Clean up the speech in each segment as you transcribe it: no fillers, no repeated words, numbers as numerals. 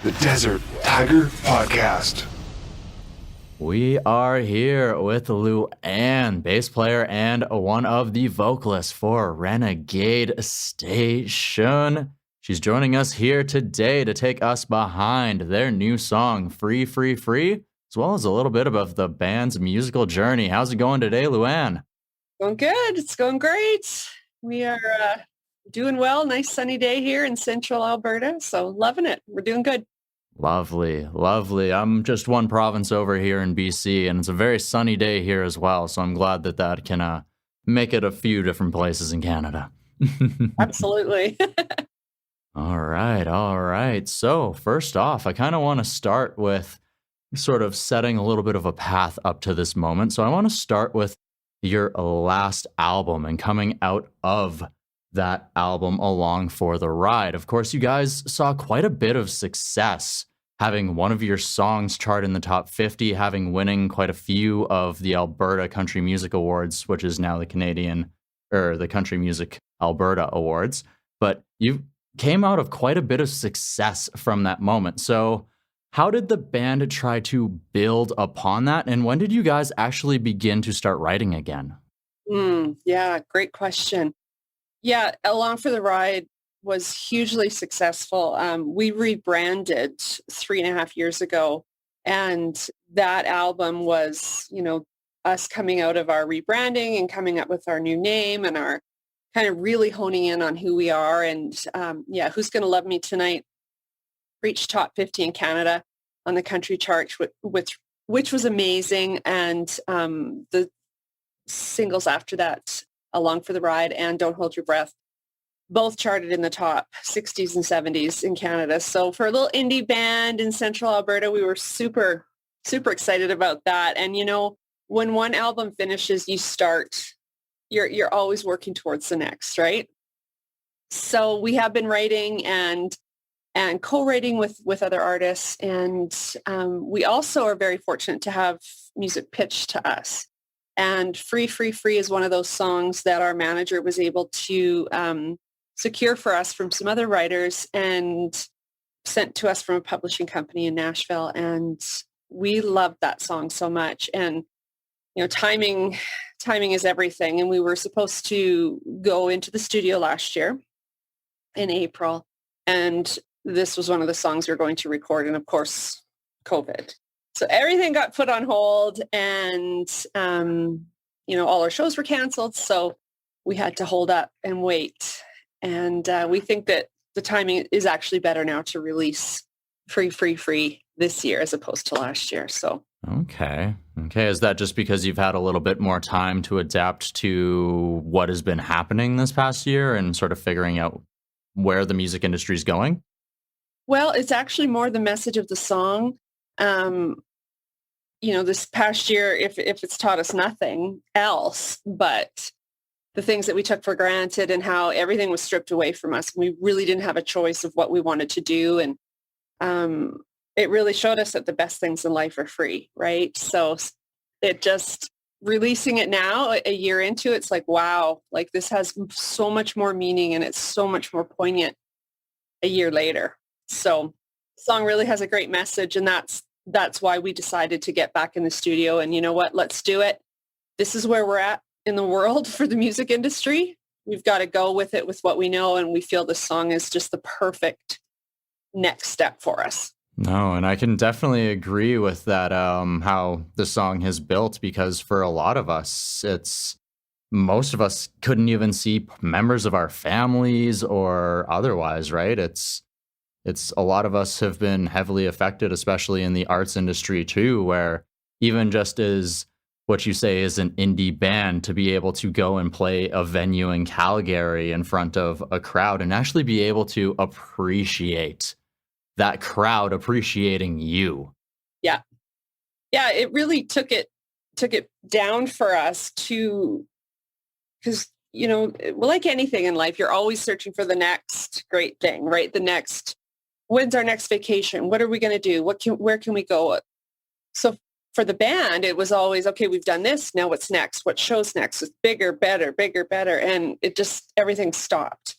the Desert Tiger Podcast. We are here with Luanne, bass player and one of the vocalists for Renegade Station. She's joining us here today to take us behind their new song, Free, Free, Free, as well as a little bit of the band's musical journey. How's it going today, Luanne? Going good. It's going great. We are doing well. Nice sunny day here in central Alberta. So loving it. We're doing good. Lovely, lovely. I'm just one province over here in BC, and it's a very sunny day here as well. So I'm glad that can make it a few different places in Canada. Absolutely. All right. So first off, I kind of want to start with sort of setting a little bit of a path up to this moment. So I want to start with your last album and coming out of that album, Along for the Ride. Of course, you guys saw quite a bit of success, having one of your songs chart in the top 50, having winning quite a few of the Alberta Country Music Awards, which is now the the Country Music Alberta Awards. But you came out of quite a bit of success from that moment. So how did the band try to build upon that? And when did you guys actually begin to start writing again? Yeah, great question. Yeah, Along for the Ride was hugely successful. We rebranded 3.5 years ago, and that album was, us coming out of our rebranding and coming up with our new name and our kind of really honing in on who we are. And Who's Gonna Love Me Tonight reached top 50 in Canada on the country chart, which was amazing. And the singles after that, Along for the Ride and Don't Hold Your Breath, both charted in the top 60s and 70s in Canada. So for a little indie band in central Alberta, we were super, super excited about that. And, when one album finishes, you're always working towards the next, right? So we have been writing and co-writing with other artists. And we also are very fortunate to have music pitched to us. And Free, Free, Free is one of those songs that our manager was able to secure for us from some other writers and sent to us from a publishing company in Nashville. And we loved that song so much. And, timing is everything. And we were supposed to go into the studio last year in April. And this was one of the songs we were going to record. And of course, COVID. So everything got put on hold and, all our shows were canceled. So we had to hold up and wait. And we think that the timing is actually better now to release Free, Free, Free this year as opposed to last year. So. Okay. Is that just because you've had a little bit more time to adapt to what has been happening this past year and sort of figuring out where the music industry is going? Well, it's actually more the message of the song. This past year, if it's taught us nothing else, but the things that we took for granted and how everything was stripped away from us. We really didn't have a choice of what we wanted to do. And it really showed us that the best things in life are free, right? So it just releasing it now, a year into it's like, wow, like this has so much more meaning and it's so much more poignant a year later. So the song really has a great message, and that's why we decided to get back in the studio. And you know what? Let's do it. This is where we're at in the world for the music industry. We've got to go with it with what we know. And we feel this song is just the perfect next step for us. No, and I can definitely agree with that, how the song has built, because for a lot of us, most of us couldn't even see members of our families or otherwise, right? It's a lot of us have been heavily affected, especially in the arts industry too, where even just as what you say is an indie band, to be able to go and play a venue in Calgary in front of a crowd and actually be able to appreciate that crowd appreciating you. Yeah. It really took it down for us because, like anything in life, you're always searching for the next great thing, right? When's our next vacation? What are we going to do? Where can we go? So for the band, it was always, okay, we've done this. Now what's next? What show's next? It's bigger, better. And everything stopped.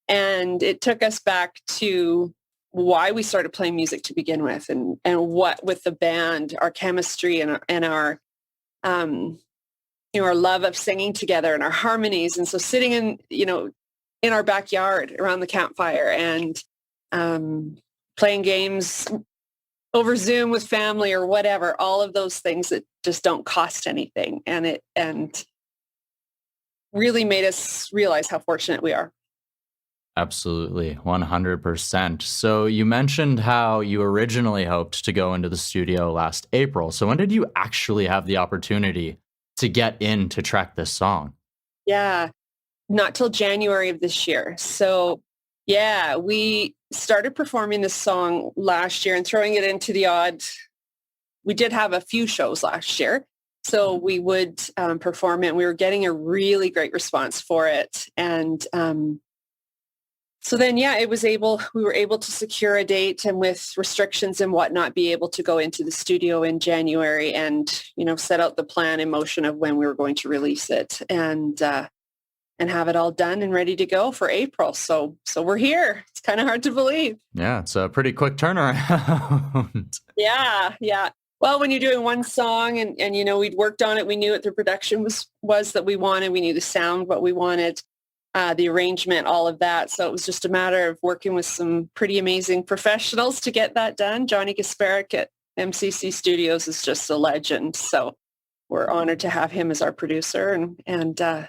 And it took us back to why we started playing music to begin with, and what with the band, our chemistry and our our love of singing together and our harmonies. And so sitting in our backyard around the campfire and playing games over Zoom with family or whatever, all of those things that just don't cost anything. And really made us realize how fortunate we are. Absolutely, 100%. So you mentioned how you originally hoped to go into the studio last April. So when did you actually have the opportunity to get in to track this song? Yeah, not till January of this year. So yeah, we started performing this song last year and throwing it into the odd. We did have a few shows last year. So we would perform it, and we were getting a really great response for it. And so then, yeah, we were able to secure a date, and with restrictions and whatnot, be able to go into the studio in January and, set out the plan in motion of when we were going to release it and have it all done and ready to go for April. So we're here. It's kind of hard to believe. Yeah, it's a pretty quick turnaround. Yeah. Well, when you're doing one song and we'd worked on it, we knew what the production was that we wanted. We knew the sound, what we wanted. The arrangement, all of that. So it was just a matter of working with some pretty amazing professionals to get that done. Johnny Gasparic at MCC Studios is just a legend. So we're honored to have him as our producer and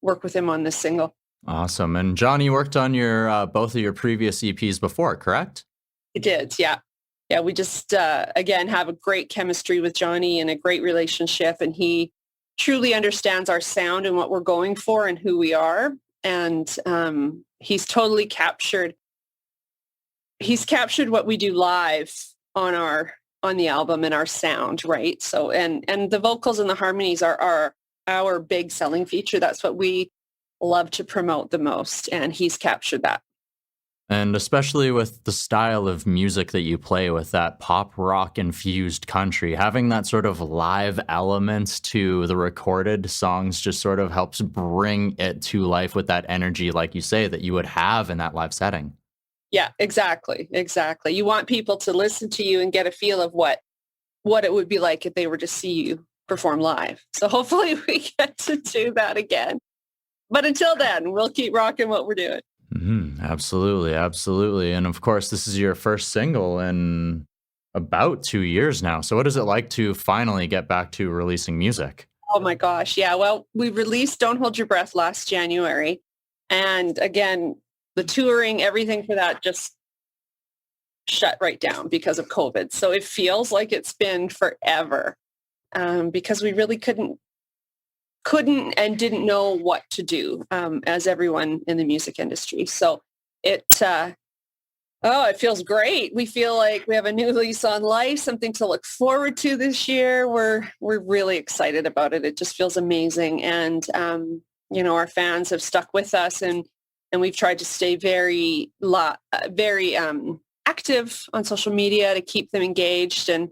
work with him on this single. Awesome. And Johnny worked on your both of your previous EPs before, correct? He did, yeah. Yeah, we just, again, have a great chemistry with Johnny and a great relationship. And he truly understands our sound and what we're going for and who we are. And he's totally captured what we do live on the album and our sound, right? So and the vocals and the harmonies are our big selling feature. That's what we love to promote the most, and he's captured that. And especially with the style of music that you play with, that pop rock infused country, having that sort of live element to the recorded songs just sort of helps bring it to life with that energy, like you say, that you would have in that live setting. Yeah, exactly. You want people to listen to you and get a feel of what it would be like if they were to see you perform live. So hopefully we get to do that again. But until then, we'll keep rocking what we're doing. Absolutely. And of course, this is your first single in about 2 years now. So what is it like to finally get back to releasing music? Oh my gosh. Yeah. Well, we released Don't Hold Your Breath last January. And again, the touring, everything for that just shut right down because of COVID. So it feels like it's been forever because we really couldn't and didn't know what to do as everyone in the music industry. So it feels great. We feel like we have a new lease on life, something to look forward to this year. We're really excited about it. It just feels amazing. And, our fans have stuck with us and we've tried to stay very active on social media to keep them engaged. And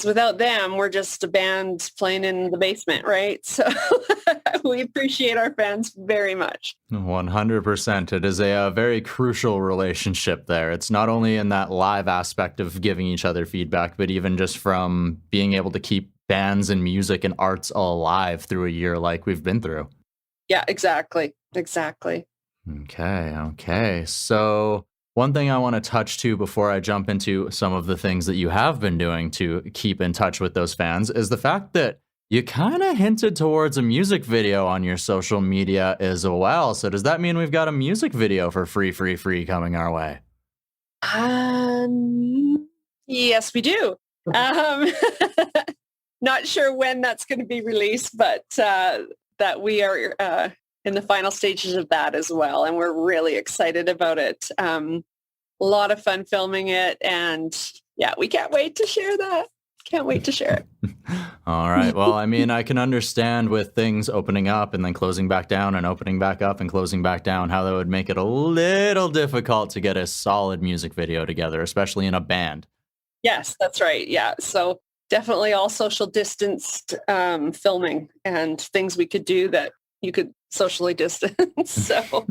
without them, we're just a band playing in the basement, right? So we appreciate our fans very much. 100%. It is a very crucial relationship there. It's not only in that live aspect of giving each other feedback, but even just from being able to keep bands and music and arts alive through a year like we've been through. Yeah, exactly. Okay. So one thing I want to touch to before I jump into some of the things that you have been doing to keep in touch with those fans is the fact that you kind of hinted towards a music video on your social media as well. So does that mean we've got a music video for free coming our way? Yes, we do. Not sure when that's going to be released, but that we are in the final stages of that as well. And we're really excited about it. A lot of fun filming it. And yeah, we can't wait to share that. Can't wait to share it. All right. Well, I mean, I can understand with things opening up and then closing back down and opening back up and closing back down, how that would make it a little difficult to get a solid music video together, especially in a band. Yes, that's right. Yeah. So definitely all social distanced filming and things we could do that you could socially distance. So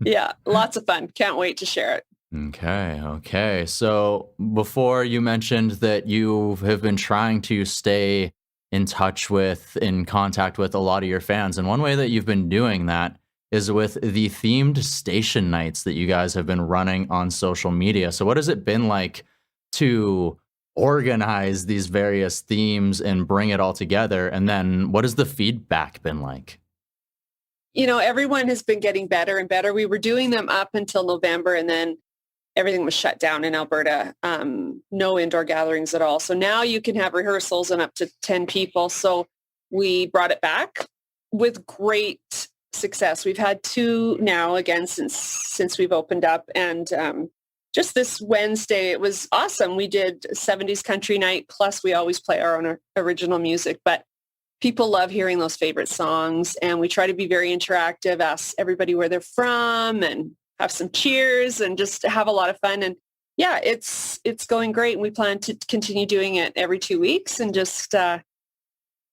yeah, lots of fun. Can't wait to share it. Okay, okay. So before you mentioned that you have been trying to stay in contact with a lot of your fans. And one way that you've been doing that is with the themed station nights that you guys have been running on social media. So what has it been like to organize these various themes and bring it all together? And then what has the feedback been like? Everyone has been getting better and better. We were doing them up until November, and then everything was shut down in Alberta. No indoor gatherings at all. So now you can have rehearsals and up to 10 people. So we brought it back with great success. We've had two now again since we've opened up. And just this Wednesday, it was awesome. We did 70s country night. Plus we always play our own original music, but people love hearing those favorite songs. And we try to be very interactive, ask everybody where they're from and have some cheers and just have a lot of fun. And yeah, it's going great. And we plan to continue doing it every 2 weeks and just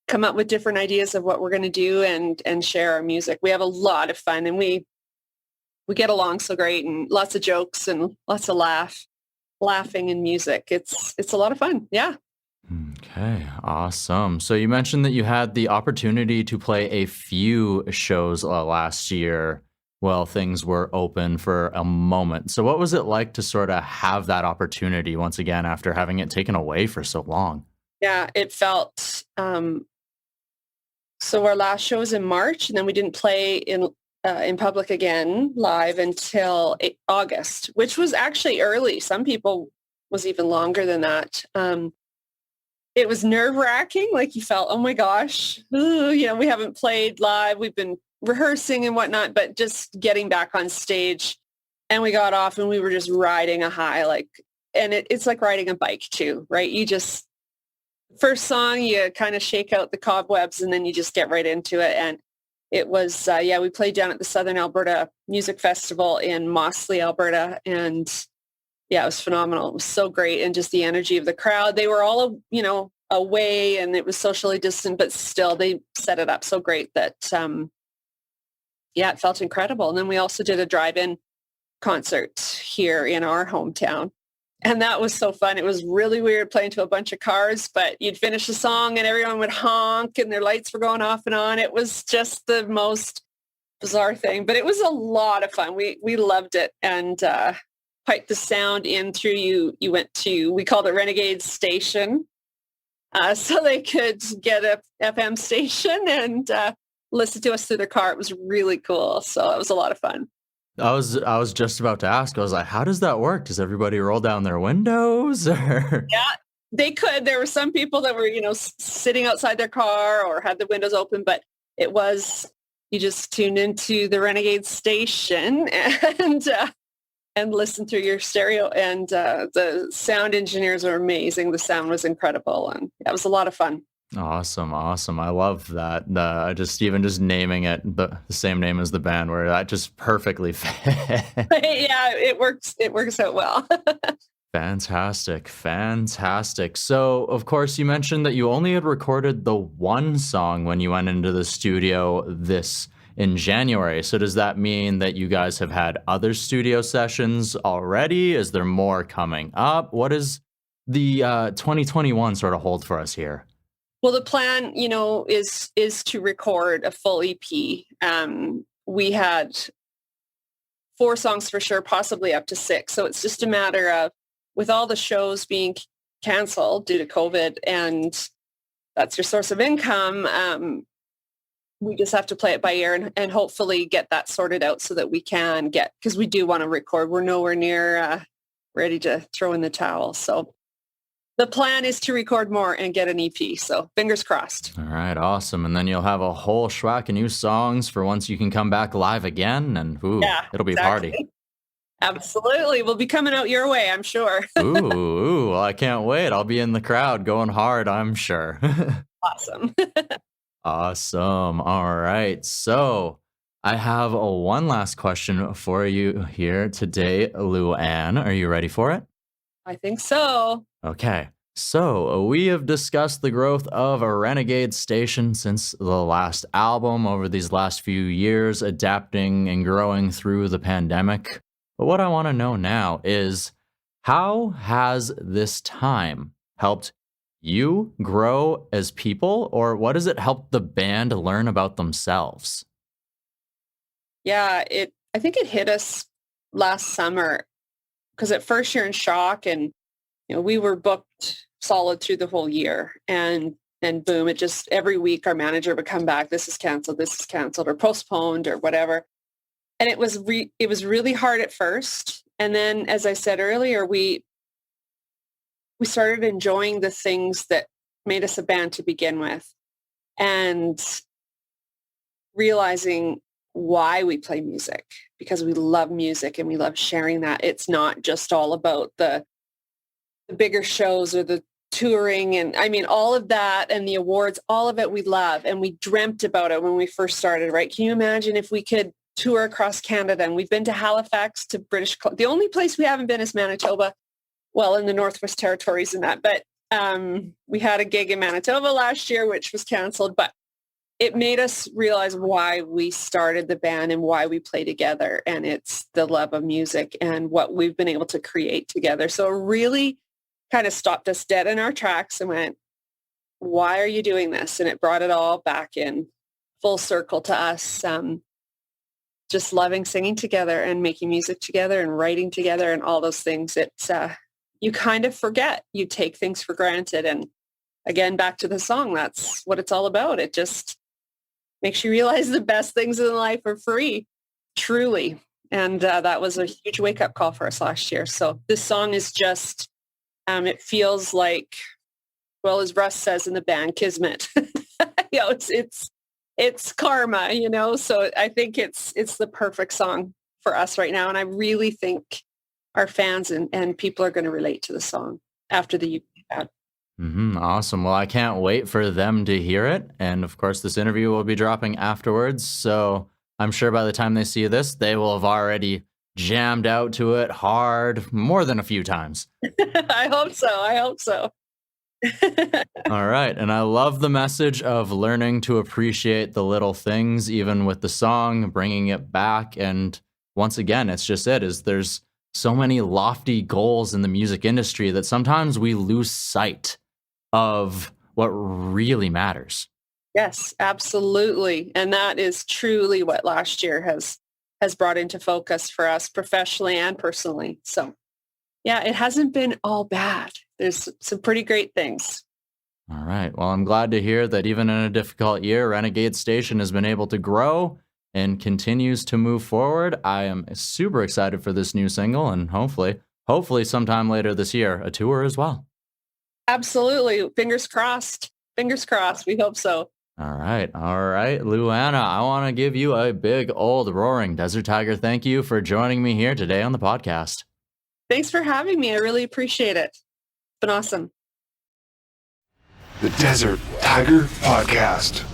come up with different ideas of what we're going to do and share our music. We have a lot of fun, and we get along so great, and lots of jokes and lots of laughing and music. It's a lot of fun. Yeah. Okay, awesome. So you mentioned that you had the opportunity to play a few shows last year. Well, things were open for a moment. So what was it like to sort of have that opportunity once again after having it taken away for so long? Yeah, it felt, so our last show was in March, and then we didn't play in public again live until August, which was actually early. Some people was even longer than that. It was nerve-wracking. Like you felt, oh my gosh, ooh, we haven't played live. We've been rehearsing and whatnot, but just getting back on stage, and we got off and we were just riding a high, and it's like riding a bike too, right? You just, first song, you kind of shake out the cobwebs and then you just get right into it. And it was, we played down at the Southern Alberta Music Festival in Mossley, Alberta. And yeah, it was phenomenal. It was so great. And just the energy of the crowd, they were all, away, and it was socially distant, but still they set it up so great that, it felt incredible. And then we also did a drive-in concert here in our hometown. And that was so fun. It was really weird playing to a bunch of cars, but you'd finish a song and everyone would honk and their lights were going off and on. It was just the most bizarre thing, but it was a lot of fun. We loved it, and piped the sound in through you went to, we called it Renegade Station. So they could get a FM station and listen to us through their car. It was really cool. So it was a lot of fun. I was just about to ask. I was like, how does that work? Does everybody roll down their windows? Or? Yeah, they could. There were some people that were, sitting outside their car or had the windows open, but it was, you just tuned into the Renegade Station and listen through your stereo. And the sound engineers are amazing. The sound was incredible, and it was a lot of fun. Awesome. I love that. Just naming it the same name as the band, where that just perfectly fit. Yeah, it works. It works out well. Fantastic. So, of course, you mentioned that you only had recorded the one song when you went into the studio in January. So does that mean that you guys have had other studio sessions already? Is there more coming up? What is the 2021 sort of hold for us here? Well, the plan, is to record a full EP. We had 4 songs for sure, possibly up to 6. So it's just a matter of, with all the shows being canceled due to COVID, and that's your source of income, we just have to play it by ear and hopefully get that sorted out so that we can because we do want to record. We're nowhere near ready to throw in the towel. So the plan is to record more and get an EP. So fingers crossed. All right, awesome. And then you'll have a whole schwack of new songs for once you can come back live again. And it'll be a party. Absolutely. We'll be coming out your way, I'm sure. Ooh, well, I can't wait. I'll be in the crowd going hard, I'm sure. Awesome. Awesome. All right. So I have one last question for you here today, Luanne. Are you ready for it? I think so. Okay. So we have discussed the growth of a Renegade Station since the last album over these last few years, adapting and growing through the pandemic. But what I want to know now is, how has this time helped you grow as people, or what has it helped the band learn about themselves? Yeah, I think it hit us last summer because at first you're in shock and we were booked solid through the whole year, and then boom, it just every week our manager would come back, this is canceled or postponed or whatever. And it was really hard at first. And then, as I said earlier, we started enjoying the things that made us a band to begin with, and realizing why we play music, because we love music and we love sharing that. It's not just all about the bigger shows or the touring, and I mean all of that and the awards, all of it we love, and we dreamt about it when we first started, right? Can you imagine if we could tour across Canada? And we've been to Halifax, to the only place we haven't been is Manitoba, well, in the Northwest Territories and that, but we had a gig in Manitoba last year which was canceled, but it made us realize why we started the band and why we play together, and it's the love of music and what we've been able to create together. So it really kind of stopped us dead in our tracks and went, why are you doing this? And it brought it all back in full circle to us, just loving singing together and making music together and writing together and all those things. It's you kind of forget, you take things for granted. And again, back to the song, that's what it's all about. It just makes you realize the best things in life are free, truly. And that was a huge wake-up call for us last year. So this song is just, it feels like, well, as Russ says in the band, kismet. It's karma, so I think it's the perfect song for us right now. And I really think our fans and people are going to relate to the song after the UK had. Awesome. Well, I can't wait for them to hear it. And of course, this interview will be dropping afterwards. So I'm sure by the time they see this, they will have already jammed out to it hard more than a few times. I hope so. All right. And I love the message of learning to appreciate the little things, even with the song, bringing it back. And once again, it's just there's so many lofty goals in the music industry that sometimes we lose sight of what really matters. Yes, absolutely. And that is truly what last year has brought into focus for us professionally and personally. So yeah, it hasn't been all bad. There's some pretty great things. All right. Well, I'm glad to hear that even in a difficult year, Renegade Station has been able to grow and continues to move forward. I am super excited for this new single, and hopefully sometime later this year, a tour as well. Absolutely. Fingers crossed. We hope so. All right. Luanne, I want to give you a big old roaring Desert Tiger thank you for joining me here today on the podcast. Thanks for having me. I really appreciate it. It's been awesome. The Desert Tiger Podcast.